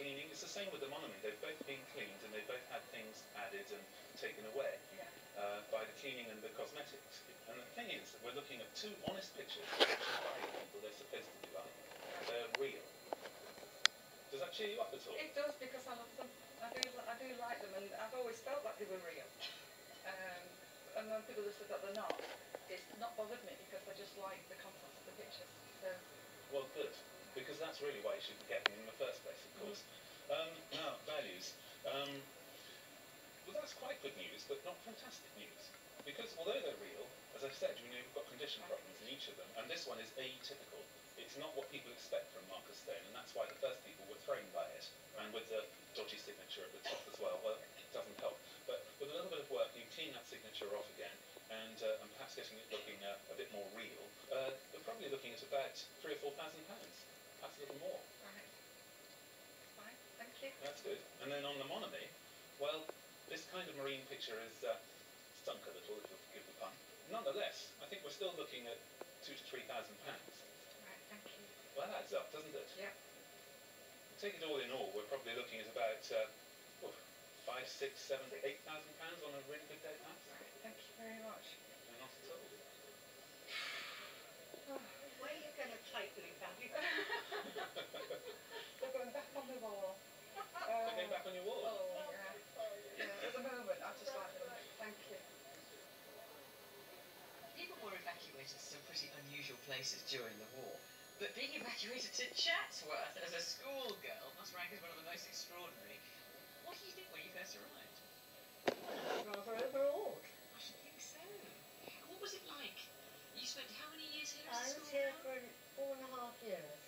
cleaning. It's the same with the monument. They've both been cleaned and they've both had things added and taken away by the cleaning and the cosmetics. And the thing is that we're looking at two honest pictures which are people they're supposed to be like. They're real. Does that cheer you up at all? It does, because I love them. I do like them, and I've always felt that they were real. And when people have said that they're not, it's not bothered me, because I just like the content of the pictures. So. Well, good, because that's really why you should get them in the first place, of course. Now, values. Well, that's quite good news, but not fantastic news. Because although they're real, as I've said, we've got condition problems in each of them, and this one is atypical. It's not what people expect from Marcus Stone, and that's why the first people were thrown by it. And with the dodgy signature at the top as well, well, it doesn't help. But with a little bit of work, you clean that signature off again, and perhaps getting it looking a bit more real. We're probably looking at about £3,000 or £4,000, perhaps a little more. Right. Fine, thank you. That's good. And then on the Monomy, well, this kind of marine picture is stunk a little, if you'll forgive the pun. Nonetheless, I think we're still looking at £2,000 to £3,000. Right, thank you. Well, that adds up, doesn't it? Yeah. Take it all in all, we're probably looking at about £5,000, £6,000, £7,000, £8,000 on a really good day, perhaps. Right, thank you very much. No, not at all. Where are you going to take the value? They're going back on the wall. They're going back on your wall? Oh, yeah. Yeah, at the moment, I just like them. Thank you. People were evacuated to some pretty unusual places during the war, but being evacuated to Chatsworth as a schoolgirl must rank as one of the most extraordinary. What did you think when you first arrived? Rather overawed. I should think so. What was it like? You spent how many years here I as a was here schoolgirl? for 4.5 years.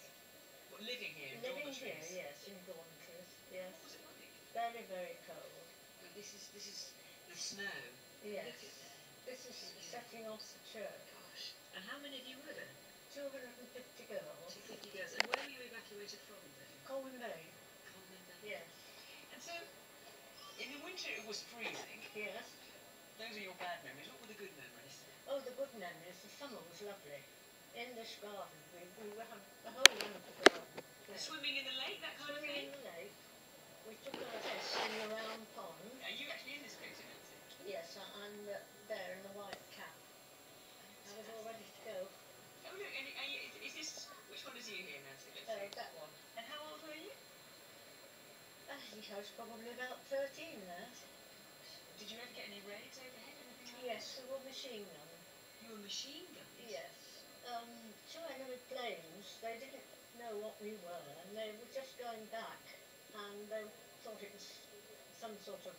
What, living here in Living dormitories? here, yes, in dormitories, yes. What was it like? Very, very cold. But this is the snow. Yes. Look at that. This is setting off the church. Gosh. And how many of you were there? 250 girls. 250 girls. And where were you evacuated from then? Colwyn Bay. Colwyn Bay. Yes. And so, in the winter it was freezing. Yes. Those are your bad memories. What were the good memories? Oh, the good memories. The summer was lovely. In this garden, we had the whole wonderful garden. Yes. Swimming in the lake, that kind of Swimming thing? in the lake. We took our tests in the round pond. Are you actually in this picture, Nancy? Yes, and there in the white cap. I was all ready to go. Oh look, and is this, which one is you here, Nancy? Let's see. That one. And how old were you? I think I was probably about 13 there. Did you ever get any raids overhead, anything like Yes, we were machine gun. You were machine guns? Yes. Two enemy planes, they didn't know what we were, and they were just going back, and they thought it was some sort of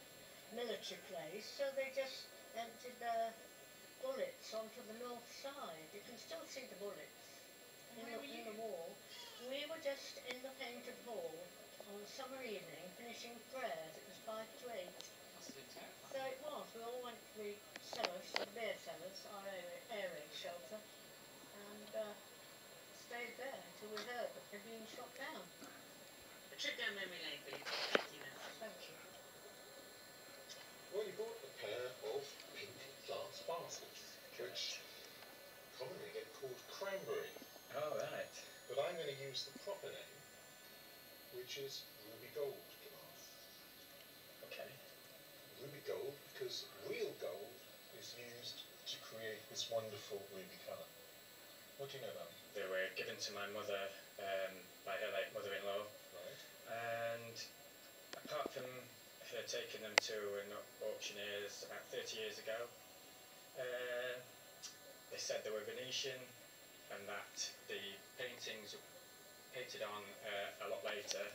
military place, so they just emptied their bullets onto the north side. You can still see the bullets in the wall. We were just in the painted hall on a summer evening finishing prayers. It was 5 to 8. Must have been terrifying. So it was. We all went to the cellars, the beer cellars, our air raid shelter, and stayed there till we heard that they'd been shot down. A trip down memory lane for you. Thank you, Nancy. Thank you. Well, you bought a pair of pink glass baskets, which commonly get called cranberry. Oh, right. But I'm going to use the proper name, which is ruby gold glass. Okay. Ruby gold because real gold is used to create this wonderful ruby colour. What do you know about them? They were given to my mother by her late mother-in-law, Right. and apart from her taking them to an auctioneer's about 30 years ago, they said they were Venetian and that the paintings were painted on a lot later.